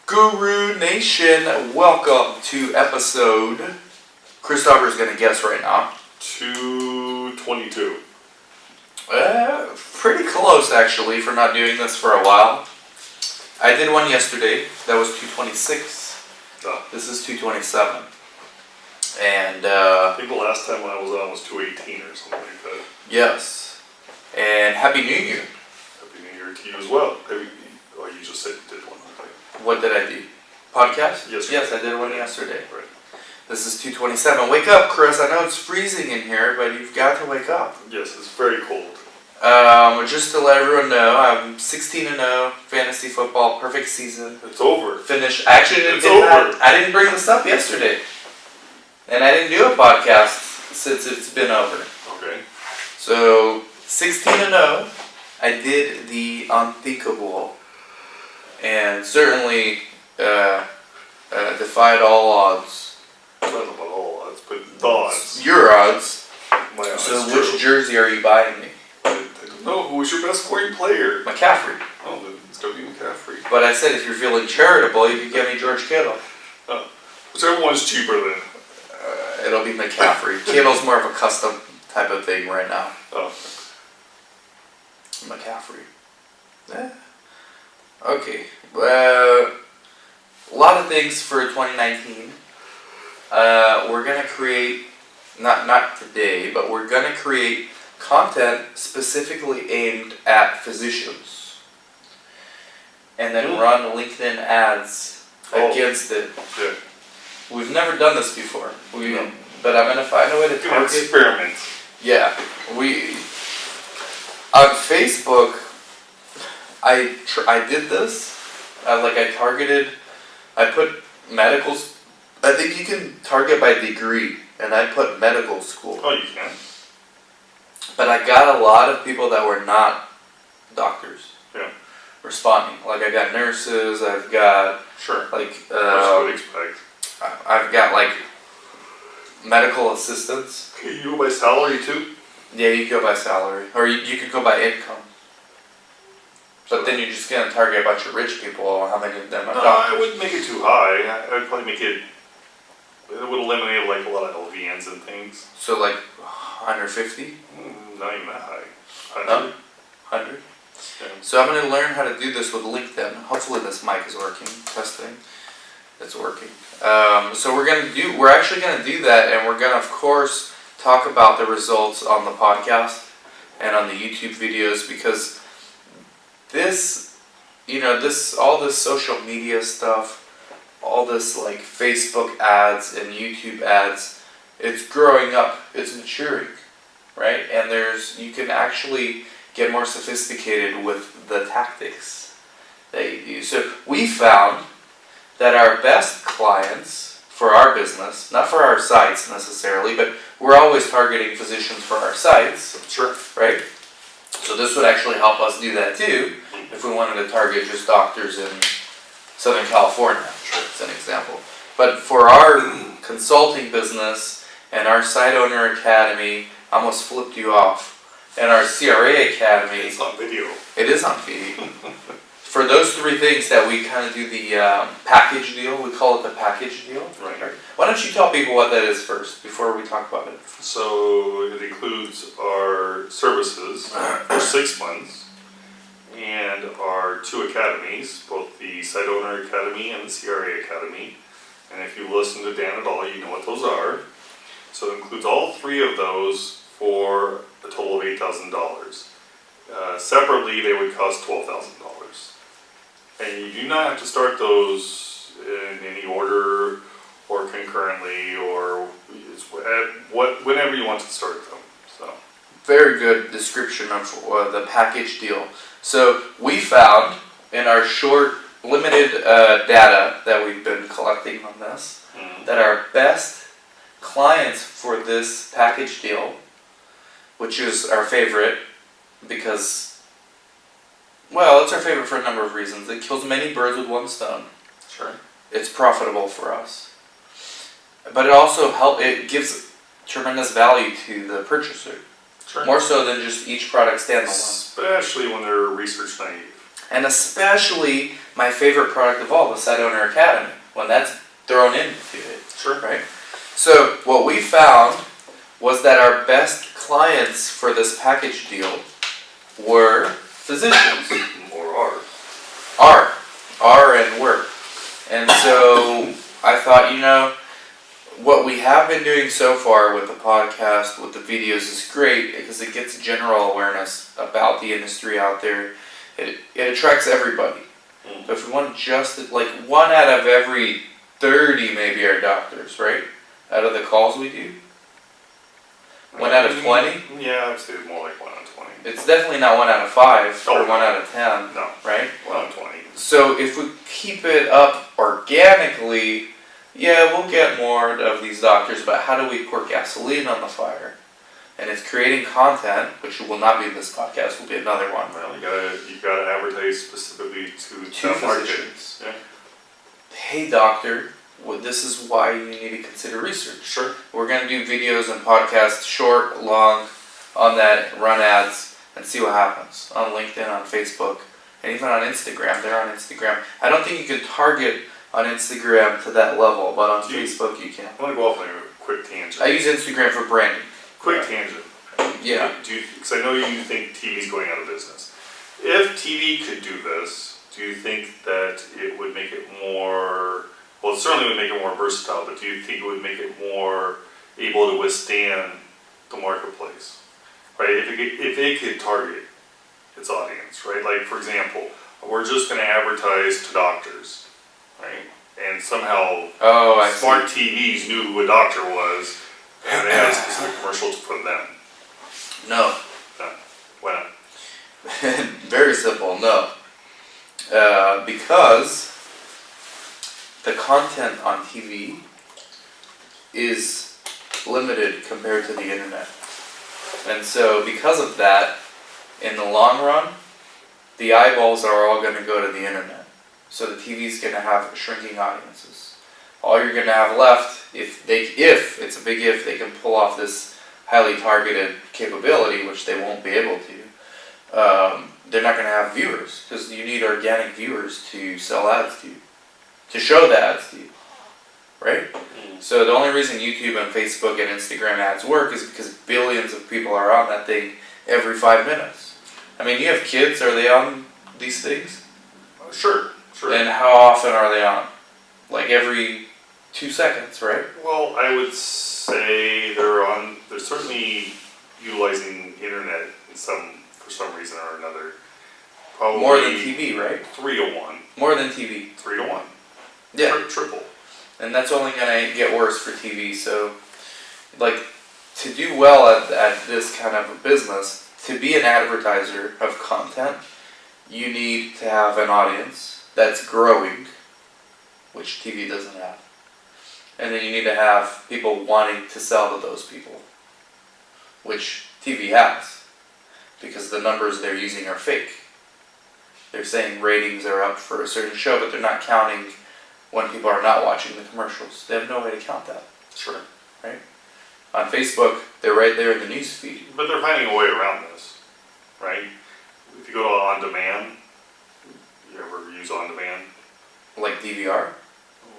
Guru Nation, welcome to episode, Christopher's going to guess right now, 222. Pretty close actually for not doing this for a while. I did one yesterday, that was 226. Oh. This is 227. And I think the last time I was on was 218 or something like that. yes. And Happy New Year. Happy New Year to you as well. You just said you did one. What did I do? Podcast? Yes. Yes, I did one yesterday. Right. This is 227. Wake up, Chris. I know it's freezing in here, but you've got to wake up. Yes, it's very cold. Just to let everyone know, I'm 16-0, fantasy football, perfect season. It's over. Finished. Actually, It's over. I didn't bring this up yesterday. And I didn't do a podcast since it's been over. Okay. So, 16-0, I did the unthinkable. And certainly defied all odds. I don't know about all odds, but the odds. Your odds. My odds. So which jersey are you buying me? I don't know. Who was your best scoring player? McCaffrey. Oh, then it's going to be McCaffrey. But I said if you're feeling charitable, you can get me George Kittle. Oh. Whichever one's cheaper then. It'll be McCaffrey. Kittle's more of a custom type of thing right now. Oh. McCaffrey. Okay. A lot of things for 2019. We're going to create, not today, but we're going to create content specifically aimed at physicians. And then run LinkedIn ads against it. Yeah. We've never done this before. But I'm going to find a way to target. Experiment. Yeah. On Facebook, I did this. I put medicals. I think you can target by degree, and I put medical school. Oh, you can. But I got a lot of people that were not doctors. Yeah. Responding. Like I got nurses. I've got Sure. like Which I would expect. I've got like medical assistants. Okay, you go by salary too? Yeah, you go by salary, or you could go by income. But then you're just gonna target a bunch of rich people. How many of them are No, doctors? I wouldn't make it too high. I would probably make it. It would eliminate like a lot of LVNs and things. So like 150? Not even that high. 100? 100? Yeah. So I'm going to learn how to do this with LinkedIn. Hopefully this mic is working. Testing. It's working. So we're actually going to do that, and we're going to, of course, talk about the results on the podcast and on the YouTube videos, because all this social media stuff, all this like Facebook ads and YouTube ads, it's growing up, it's maturing, right? And you can actually get more sophisticated with the tactics that you do. So we found that our best clients for our business, not for our sites necessarily, but we're always targeting physicians for our sites, Sure. right? So this would actually help us do that too, if we wanted to target just doctors in Southern California, as an example. But for our consulting business and our Site Owner Academy, I almost flipped you off, and our CRA Academy. It's on video. It is on video. For those three things that we kind of do the package deal, we call it the package deal. Right. Why don't you tell people what that is first, before we talk about it? So it includes our services for 6 months and our 2 academies, both the Site Owner Academy and the CRA Academy. And if you listen to Dan at all, you know what those are. So it includes all 3 of those for a total of $8,000. Separately, they would cost $12,000. And you do not have to start those in any order or concurrently, or whenever you want to start them. So very good description of the package deal. So we found in our short, limited data that we've been collecting on this, that our best clients for this package deal, which is our favorite because, well, it's our favorite for a number of reasons. It kills many birds with one stone. Sure. It's profitable for us. But it also it gives tremendous value to the purchaser. Sure. More so than just each product standalone. Especially when they're research naive. And especially my favorite product of all, the Site Owner Academy, when that's thrown into it. Sure. Right? So what we found was that our best clients for this package deal were physicians. Or Are and were. And so I thought, what we have been doing so far with the podcast, with the videos, is great because it gets general awareness about the industry out there. It attracts everybody. But if we want just, 1 out of every 30 maybe are doctors, right? Out of the calls we do. 1 out of 20? Yeah, I would say more like 1 out of 20. It's definitely not 1 out of 5 or Oh, 1 out of 10, No, right? 1 out of 20. So if we keep it up organically, yeah, we'll get more of these doctors, but how do we pour gasoline on the fire? And it's creating content, which will not be this podcast, will be another one. Well, you gotta advertise specifically to that market. Physicians. Yeah. Hey doctor, this is why you need to consider research. Sure. We're going to do videos and podcasts, short, long, on that, run ads, and see what happens. On LinkedIn, on Facebook, and even on Instagram. They're on Instagram. I don't think you can target on Instagram to that level, but on Facebook you can. I want to go off on a quick tangent. I use Instagram for branding. Quick tangent. Yeah. Because I know you think TV's going out of business. If TV could do this, do you think that it would make it more... Well, it certainly would make it more versatile, but do you think it would make it more able to withstand the marketplace? Right? If it could target its audience, right? Like, for example, we're just going to advertise to doctors, right? And somehow smart TVs knew who a doctor was, and they had a specific commercial for them. No. Why not? Very simple, no. Because the content on TV is limited compared to the internet. And so because of that, in the long run, the eyeballs are all going to go to the internet. So the TV's going to have shrinking audiences. All you're going to have left, if it's a big if, they can pull off this highly targeted capability, which they won't be able to, they're not going to have viewers, because you need organic viewers to sell ads to show the ads to you, right? So the only reason YouTube and Facebook and Instagram ads work is because billions of people are on that thing every 5 minutes. I mean, you have kids, are they on these things? Sure. And how often are they on? Like every 2 seconds, right? Well, I would say they're certainly utilizing internet for some reason or another. Probably more than TV, right? 3 to 1. More than TV. 3 to 1. Yeah. Triple. And that's only going to get worse for TV. So, to do well at this kind of a business, to be an advertiser of content, you need to have an audience that's growing, which TV doesn't have. And then you need to have people wanting to sell to those people, which TV has, because the numbers they're using are fake. They're saying ratings are up for a certain show, but they're not counting when people are not watching the commercials. They have no way to count that. Sure. Right? On Facebook, they're right there in the news feed. But they're finding a way around this, right? If you go to on demand, you ever use on demand? Like DVR?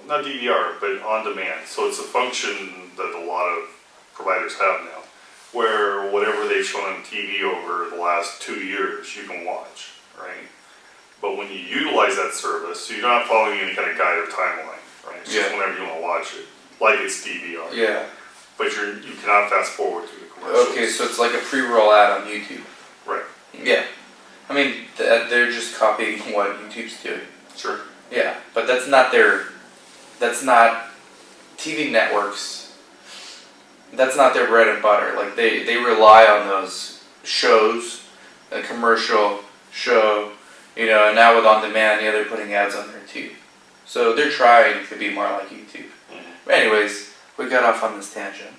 Not DVR, but on demand. So it's a function that a lot of providers have now, where whatever they've shown on TV over the last 2 years, you can watch, right? But when you utilize that service, so you're not following any kind of guide or timeline, right? It's just whenever you want to watch it, like it's DVR. Yeah. But you cannot fast forward through the commercials. Okay, so it's like a pre-roll ad on YouTube. Right. Yeah. I mean, they're just copying what YouTube's doing. Sure. Yeah, but that's not TV networks, that's not their bread and butter. Like, they rely on those shows, a commercial show, and now with on demand, they're putting ads on there too. So they're trying to be more like YouTube. But anyways, we got off on this tangent.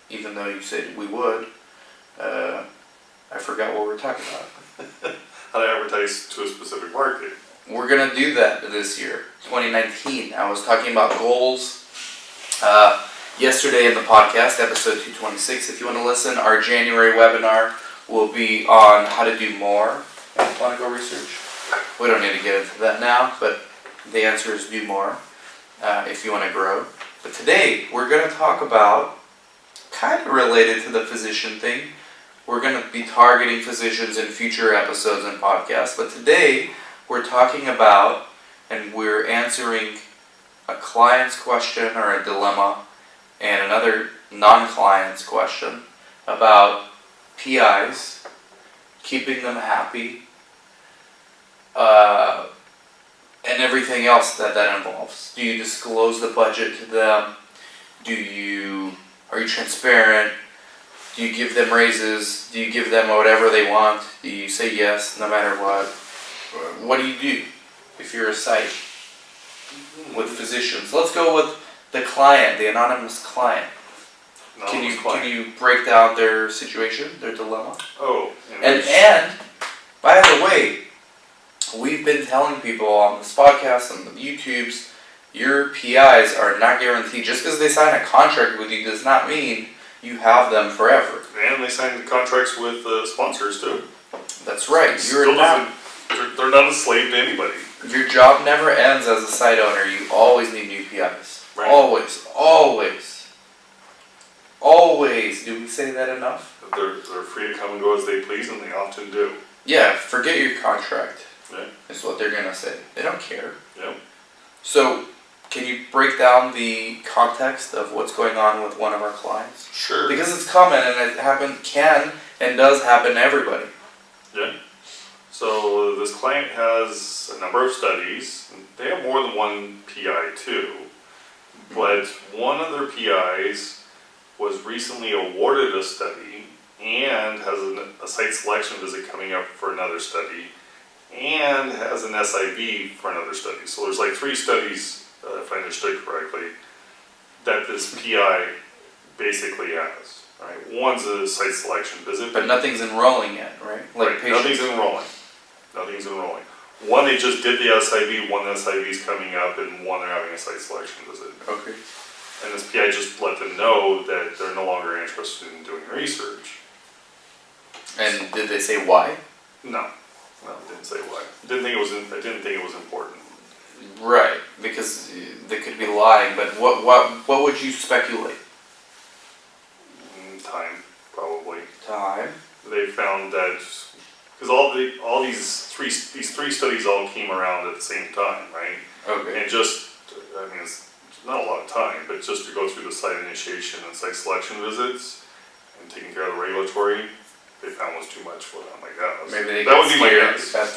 Even though you said we would, I forgot what we were talking about. How to advertise to a specific market. We're going to do that this year, 2019. I was talking about goals, yesterday in the podcast, episode 226. If you want to listen, our January webinar will be on how to do more in clinical research. We don't need to get into that now, but the answer is do more if you want to grow. But today, we're going to talk about, kind of related to the physician thing, we're going to be targeting physicians in future episodes and podcasts, but today we're talking about, and we're answering a client's question or a dilemma and another non-client's question about PIs, keeping them happy, and everything else that involves. Do you disclose the budget to them? Are you transparent? Do you give them raises? Do you give them whatever they want? Do you say yes no matter what? What do you do if you're a site with physicians? Let's go with the client, the anonymous client. Can you break down their situation, their dilemma? Oh. And by the way, we've been telling people on this podcast and the YouTubes, your PIs are not guaranteed. Just because they sign a contract with you does not mean you have them forever. And they sign contracts with sponsors too. That's right. They're not a slave to anybody. Your job never ends as a site owner. You always need new PIs. Right. Always. Do we say that enough? They're free to come and go as they please, and they often do. Yeah, forget your contract. Yeah. Is what they're going to say. They don't care. Yeah. So, can you break down the context of what's going on with one of our clients? Sure. Because it's common and it can and does happen to everybody. Yeah. So this client has a number of studies. They have more than one PI too. But one of their PIs was recently awarded a study and has a site selection visit coming up for another study and has an SIV for another study. So there's like 3 studies, if I understood correctly, that this PI basically has. Right? One's a site selection visit. But nothing's enrolling yet, right? Right. Nothing's enrolling. One, they just did the SIV, one the SIV's coming up, and one they're having a site selection visit. Okay. And this PI just let them know that they're no longer interested in doing research. And did they say why? No, it didn't say why. I didn't think it was important. Right, because they could be lying. But what would you speculate? Time, probably. Time. They found that because all these three studies all came around at the same time, right? Okay. And it's not a lot of time, but just to go through the site initiation and site selection visits and taking care of the regulatory, they found was too much for them. I guess. Maybe that would be my guess. At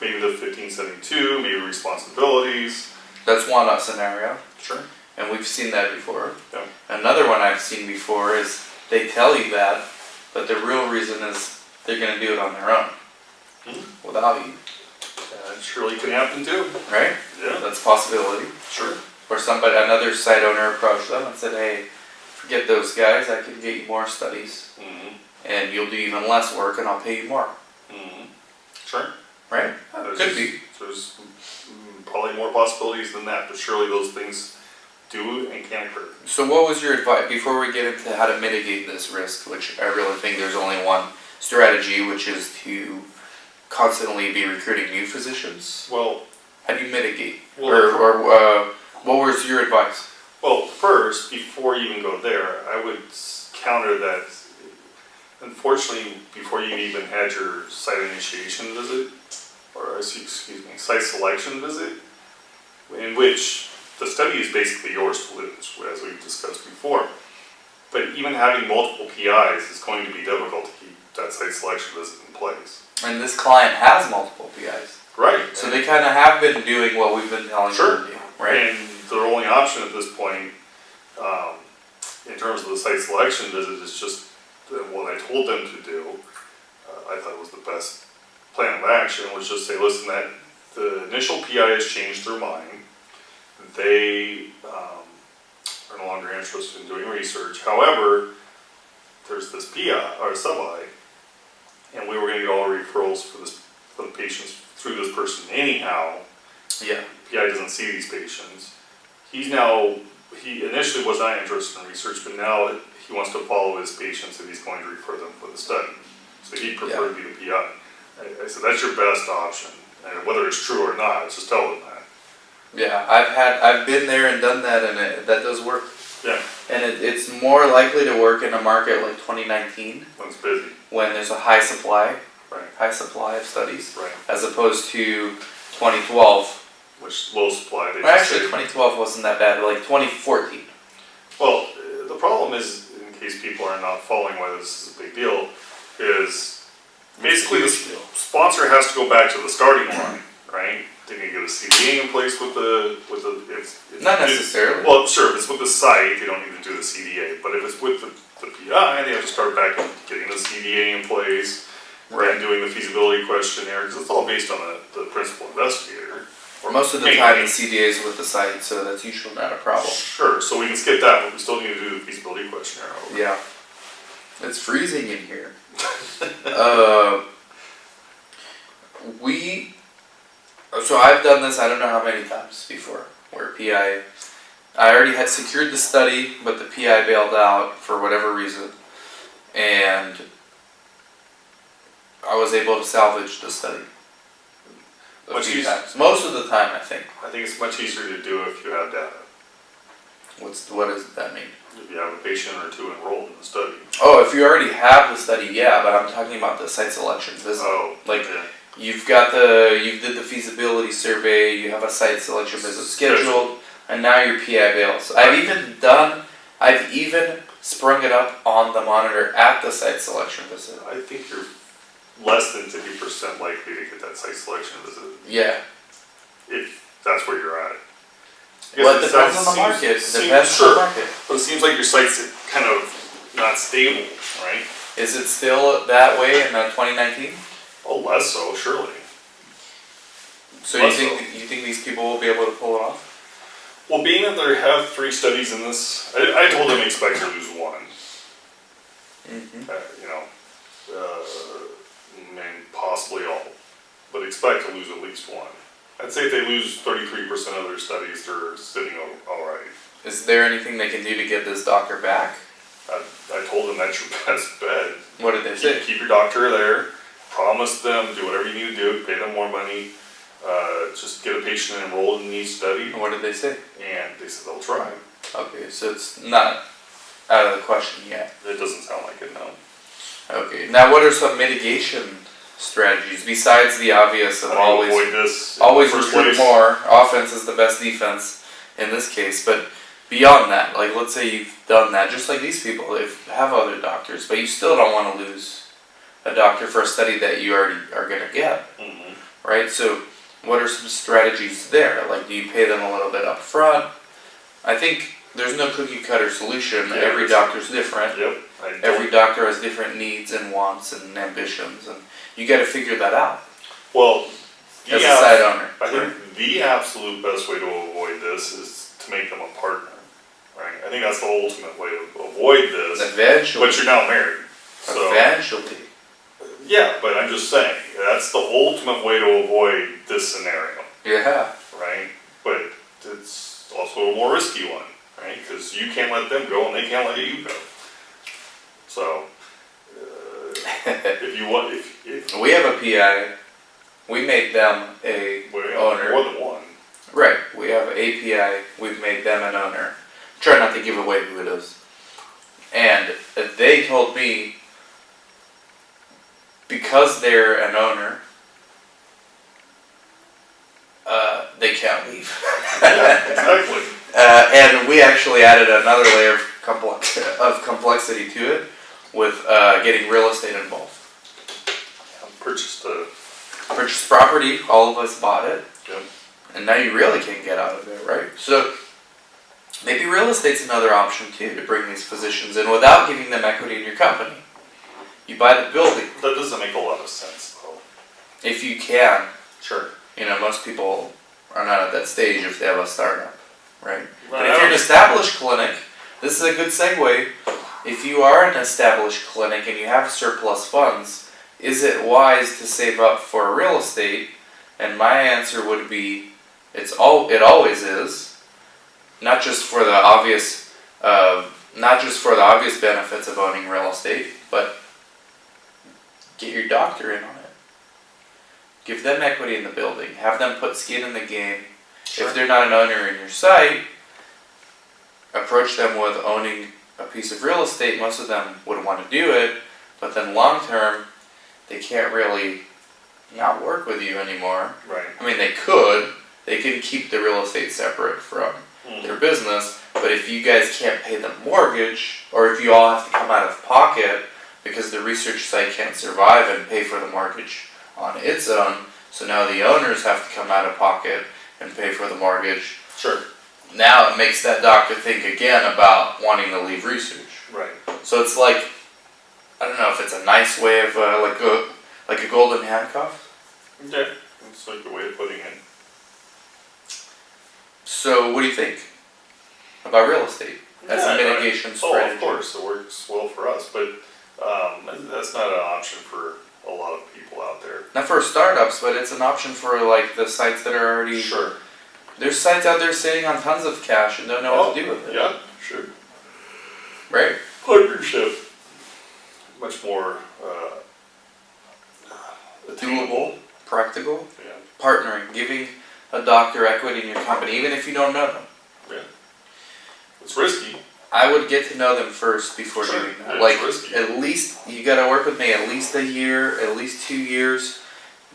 maybe the 1572, maybe responsibilities. That's one scenario. Sure. And we've seen that before. Yeah. Another one I've seen before is they tell you that, but the real reason is they're going to do it on their own without you. That surely can happen too. Right? Yeah. That's a possibility. Sure. Or another site owner approached them and said, hey, forget those guys, I can get you more studies. Mm-hmm. And you'll do even less work and I'll pay you more. Mm-hmm. Sure. Right? Could be. There's probably more possibilities than that, but surely those things do and can occur. So what was your advice, before we get into how to mitigate this risk, which I really think there's only one strategy, which is to constantly be recruiting new physicians? Well, how do you mitigate? Well, what was your advice? Well, first, before you even go there, I would counter that, unfortunately, before you even had your site initiation visit, or site selection visit, in which the study is basically yours to lose, as we've discussed before. But even having multiple PIs is going to be difficult to keep that site selection visit in place. And this client has multiple PIs. Right. So they kind of have been doing what we've been telling them to do, right? And their only option at this point, in terms of the site selection visit, is just what I told them to do. I thought was the best plan of action, was just say, listen, that the initial PI has changed their mind. They are no longer interested in doing research. However, there's this PI or sub-I, and we were going to get all referrals for the patients through this person anyhow. Yeah. PI doesn't see these patients. He's now he initially was not interested in research, but now he wants to follow his patients and he's going to refer them for the study. So he'd prefer to be the PI. I said, that's your best option. And whether it's true or not, just tell them that. Yeah, I've been there and done that, and that does work. Yeah. And it's more likely to work in a market like 2019 When it's busy. when there's a high supply Right. of studies, Right. as opposed to 2012. Which low supply. They Well, just actually, say. 2012 wasn't that bad, but like 2014. Well, the problem is, in case people are not following why this is a big deal, is basically the sponsor has to go back to the starting line, right? They need to get a CDA in place with the if Not necessarily. Well, sure, if it's with the site, they don't need to do the CDA. But if it's with the PI, they have to start back and getting the CDA in place, and doing the feasibility questionnaire, because it's all based on the principal investigator. Or most of the time, the CDA is with the site, so that's usually not a problem. Sure, so we can skip that, but we still need to do the feasibility questionnaire. Yeah. It's freezing in here. So I've done this, I don't know how many times before, where I already had secured the study, but the PI bailed out for whatever reason, and I was able to salvage the study a few times. Most of the time, I think. I think it's much easier to do if you have data. What does that mean? If you have a patient or two enrolled in the study. Oh, if you already have the study, yeah, but I'm talking about the site selection visit. Oh, like yeah. you did the feasibility survey, you have a site selection visit scheduled, and now your PI bails. I've even sprung it up on the monitor at the site selection visit. I think you're less than 50% likely to get that site selection visit. Yeah. If that's where you're at. Well, it depends on the market. But it seems like your site's kind of not stable, right? Is it still that way in 2019? Oh, less so, surely. So you think these people will be able to pull it off? Well, being that they have 3 studies in this, I told them expect to lose one. Mm-hmm. And possibly all, but expect to lose at least one. I'd say if they lose 33% of their studies, they're sitting all right. Is there anything they can do to get this doctor back? I told them that's your best bet. What did they say? Keep your doctor there. Promise them, do whatever you need to do, pay them more money. Just get a patient enrolled in each study. What did they say? And they said they'll try. Okay, so it's not out of the question yet. It doesn't sound like it, no. Okay, now what are some mitigation strategies besides the obvious of always avoid this. recruit more? Offense is the best defense in this case, but beyond that, like let's say you've done that, just like these people, they have other doctors, but you still don't want to lose a doctor for a study that you already are going to get, right? So what are some strategies there? Like, do you pay them a little bit up front? I think there's no cookie cutter solution. Yeah, every doctor's different. Yep. Every doctor has different needs and wants and ambitions, and you got to figure that out. Well, as a side owner, I think the absolute best way to avoid this is to make them a partner, right? I think that's the ultimate way to avoid this. Eventually, but you're now married, so eventually. Yeah, but I'm just saying that's the ultimate way to avoid this scenario. Yeah. Right, but it's also a more risky one, right? Because you can't let them go and they can't let you go. So, if you want, if we have a PI, we made them a owner. More than one. Right, we have a PI, we've made them an owner. Try not to give away who it is. And they told me, because they're an owner, they can't leave. Yeah, exactly. And we actually added another layer of complexity to it with getting real estate involved. Purchased property, all of us bought it. Yep. And now you really can't get out of it, right? So maybe real estate's another option too, to bring these physicians in without giving them equity in your company. You buy the building. That doesn't make a lot of sense, though. If you can. Sure. Most people are not at that stage if they have a startup, right? But Right. if you're an established clinic, this is a good segue. If you are an established clinic and you have surplus funds, is it wise to save up for real estate? And my answer would be, it always is. not just for the obvious, benefits of owning real estate, but get your doctor in on it. Give them equity in the building. Have them put skin in the game. Sure. If they're not an owner in your site, approach them with owning a piece of real estate. Most of them would want to do it, but then long term, they can't really not work with you anymore. Right. I mean, they could. They can keep the real estate separate from their business, but if you guys can't pay the mortgage, or if you all have to come out of pocket because the research site can't survive and pay for the mortgage on its own, so now the owners have to come out of pocket and pay for the mortgage. Sure. Now it makes that doctor think again about wanting to leave research. Right. So it's like, I don't know if it's a nice way of like a golden handcuff. Okay. That's like a way of putting it. So what do you think about real estate as a mitigation strategy? Oh, of course, it works well for us, but that's not an option for a lot of people out there. Not for startups, but it's an option for like the sites that are already. Sure. There's sites out there sitting on tons of cash and don't know what to do with it. Yeah, sure. Right? Partnership. Much more Doable, practical. Yeah. Partnering, giving a doctor equity in your company, even if you don't know them. Yeah. It's risky. I would get to know them first before Sure. doing that. Yeah, Like, it's risky. at least, you gotta work with me at least a year, at least 2 years.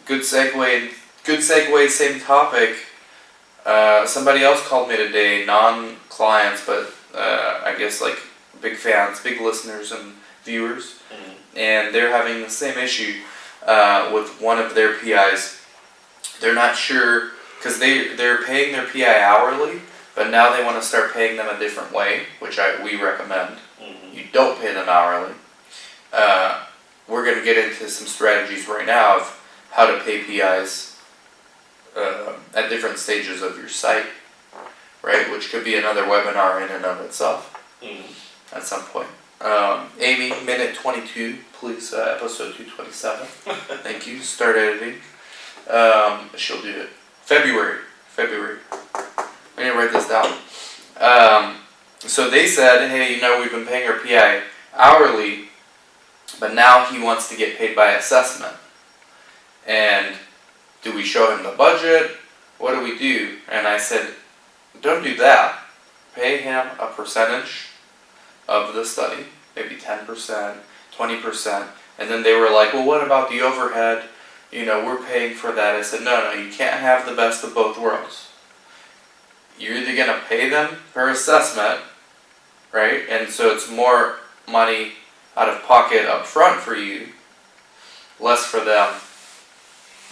Good segue, same topic. Somebody else called me today, non-clients, but I guess like big fans, big listeners and viewers. And they're having the same issue with one of their PIs. They're not sure, because they're paying their PI hourly, but now they want to start paying them a different way, which we recommend. You don't pay them hourly. We're going to get into some strategies right now of how to pay PIs at different stages of your site, right? Which could be another webinar in and of itself at some point. Amy, minute 22, please, episode 227. Thank you. Start editing. She'll do it. February. I need to write this down. So they said, hey, we've been paying our PI hourly, but now he wants to get paid by assessment. And do we show him the budget? What do we do? And I said, don't do that. Pay him a percentage of the study, maybe 10%, 20%. And then they were like, well, what about the overhead? We're paying for that. I said, no, you can't have the best of both worlds. You're either going to pay them per assessment, right? And so it's more money out of pocket up front for you, less for them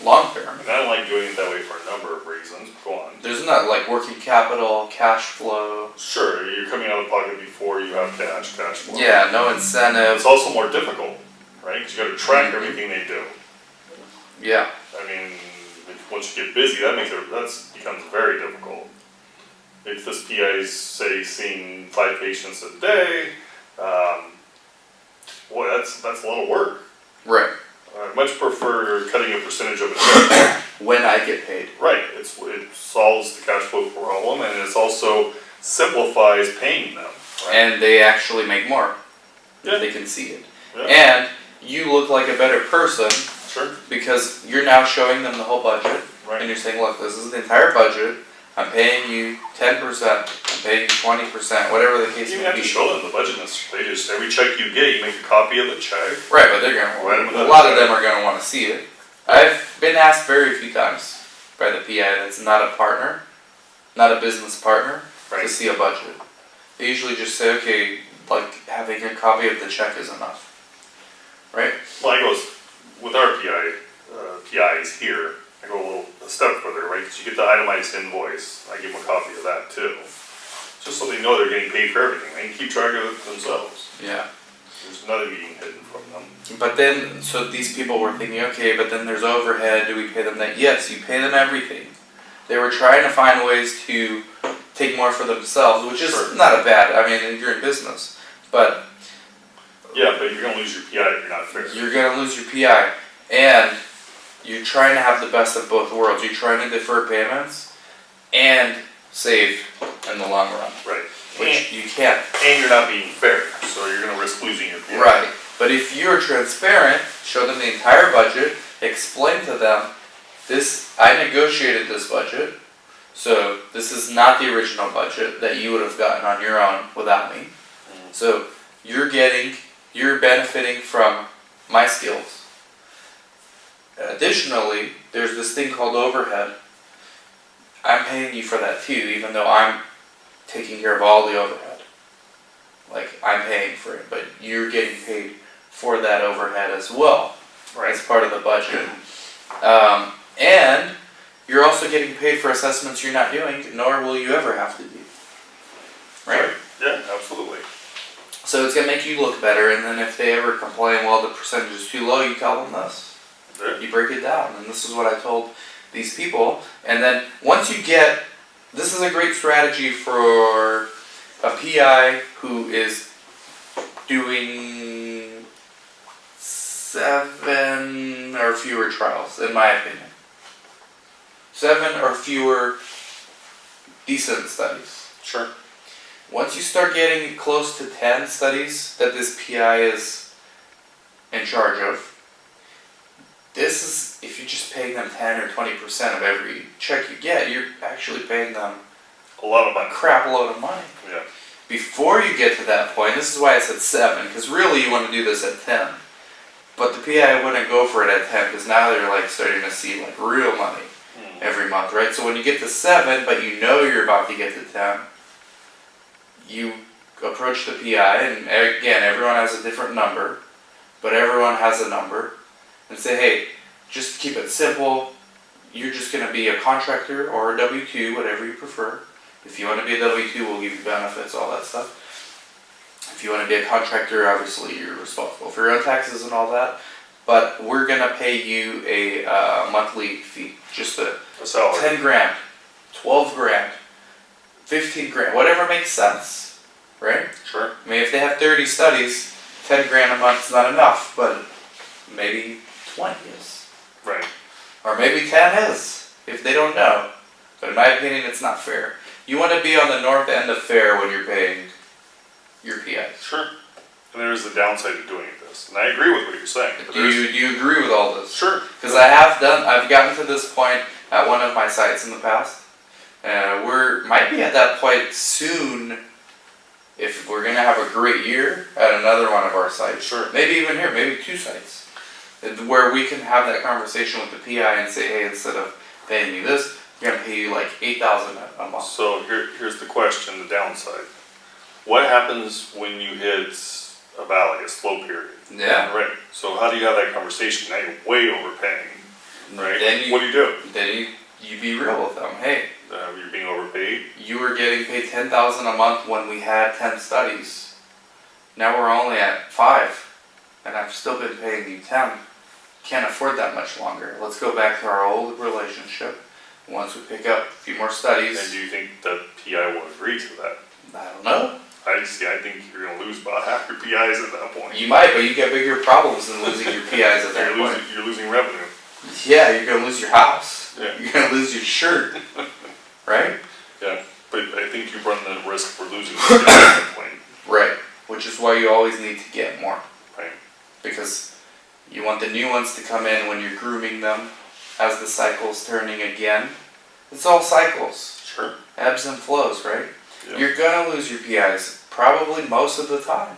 long term. And I don't like doing it that way for a number of reasons. Go on. There's not like working capital, cash flow. Sure, you're coming out of pocket before you have cash flow. Yeah, no incentive. It's also more difficult, right? Because you got to track everything they do. Yeah. I mean, once you get busy, that becomes very difficult. If this PI is, say, seeing 5 patients a day, boy, that's a lot of work. Right. I much prefer cutting a percentage of it. When I get paid. Right. It solves the cash flow problem, and it also simplifies paying them. Right? And they actually make more. Yeah. They can see it. Yeah. And you look like a better person. Sure. Because you're now showing them the whole budget. Right. And you're saying, look, this is the entire budget. I'm paying you 10%. I'm paying you 20%. Whatever the case may be. You have to show them the budget. They just, every check you get, you make a copy of the check. Right, but they're gonna. A lot of them are gonna want to see it. I've been asked very few times by the PI that's not a partner, not a business partner, to see a budget. They usually just say, okay, like having a copy of the check is enough. Right? Well, I goes with our PIs here. I go a step further, right? Because you get the itemized invoice. I give them a copy of that too, just so they know they're getting paid for everything. They can keep track of it themselves. Yeah. There's nothing being hidden from them. But then, so these people were thinking, okay, but then there's overhead. Do we pay them that? Yes, you pay them everything. They were trying to find ways to take more for themselves, which is not a bad. I mean, you're in business, but yeah, but you're gonna lose your PI if you're not fair. You're gonna lose your PI, and you're trying to have the best of both worlds. You're trying to defer payments, and save in the long run, Right. which you can't. And you're not being fair, so you're going to risk losing your PI. Right. But if you're transparent, show them the entire budget, explain to them, I negotiated this budget, so this is not the original budget that you would have gotten on your own without me. So you're benefiting from my skills. Additionally, there's this thing called overhead. I'm paying you for that too, even though I'm taking care of all the overhead. Like, I'm paying for it, but you're getting paid for that overhead as well, Right. as part of the budget. And you're also getting paid for assessments you're not doing, nor will you ever have to do. Right? Yeah, absolutely. So it's going to make you look better, and then if they ever complain, well, the percentage is too low, you tell them this. Yeah. You break it down, and this is what I told these people. And then once you this is a great strategy for a PI who is doing 7 or fewer trials, in my opinion. 7 or fewer decent studies. Sure. Once you start getting close to 10 studies that this PI is in charge of, this is, if you're just paying them 10 or 20% of every check you get, you're actually paying them A lot of money. a crap load of money. Yeah. Before you get to that point, this is why I said 7, because really you want to do this at 10. But the PI wouldn't go for it at 10, because now they're like starting to see like real money every month, right? So when you get to 7, but you know you're about to get to 10, you approach the PI, and again, everyone has a different number, but everyone has a number, and say, hey, just keep it simple. You're just going to be a contractor or a W-2, whatever you prefer. If you want to be a W-2, we'll give you benefits, all that stuff. If you want to be a contractor, obviously you're responsible for your own taxes and all that. But we're going to pay you a monthly fee, just a salary. 10 grand, 12 grand, 15 grand, whatever makes sense, right? Sure. I mean, if they have 30 studies, 10 grand a month is not enough, but maybe 20 is. Right. Or maybe 10 is, if they don't know. But in my opinion, it's not fair. You want to be on the north end of fair when you're paying your PIs. Sure. And there is the downside to doing this. And I agree with what you're saying. But Do you agree with all this? Sure. Because I've gotten to this point at one of my sites in the past. Might be at that point soon if we're going to have a great year at another one of our sites. Sure. Maybe even here, maybe 2 sites. Where we can have that conversation with the PI and say, hey, instead of paying you this, we're going to pay you like $8,000 a month. So here's the question, the downside. What happens when you hit a valley, a slow period? Yeah. Right. So how do you have that conversation? Now you're way overpaying. Right. Then what do you do? Then you be real with them. Hey, You're being overpaid. you were getting paid $10,000 a month when we had 10 studies. Now we're only at 5, and I've still been paying you 10. Can't afford that much longer. Let's go back to our old relationship. Once we pick up a few more studies. And do you think the PI will agree to that? I don't know. I think you're going to lose about half your PIs at that point. You might, but you get bigger problems than losing your PIs at that point. You're losing revenue. Yeah, you're going to lose your house. Yeah. You're going to lose your shirt. Right? Yeah, but I think you run the risk for losing the PI at that point. Right. Which is why you always need to get more. Right. Because you want the new ones to come in when you're grooming them as the cycle's turning again. It's all cycles. Sure. Ebbs and flows, right? Yeah. You're going to lose your PIs probably most of the time.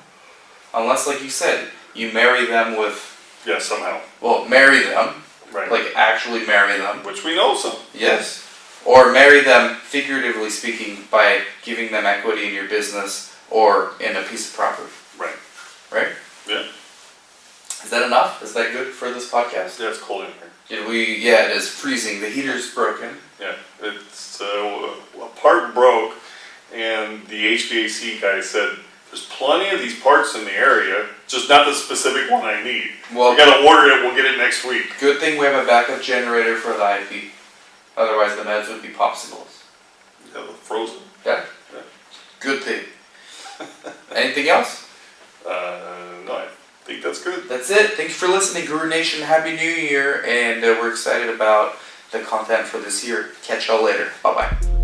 Unless, like you said, you marry them with... Yeah, somehow. Well, marry them. Right. Like, actually marry them. Which we know some. Yes. Or marry them, figuratively speaking, by giving them equity in your business or in a piece of property. Right. Right? Yeah. Is that enough? Is that good for this podcast? Yeah, it's cold in here. Yeah, it is freezing. The heater's broken. Yeah, it's a part broke, and the HVAC guy said, there's plenty of these parts in the area, just not the specific one I need. Well, I gotta order it, we'll get it next week. good thing we have a backup generator for the IP. Otherwise, the meds would be popsicles. Yeah, they're frozen. Yeah? Yeah. Good thing. Anything else? No, I think that's good. That's it. Thank you for listening, Guru Nation. Happy New Year, and we're excited about the content for this year. Catch y'all later. Bye-bye.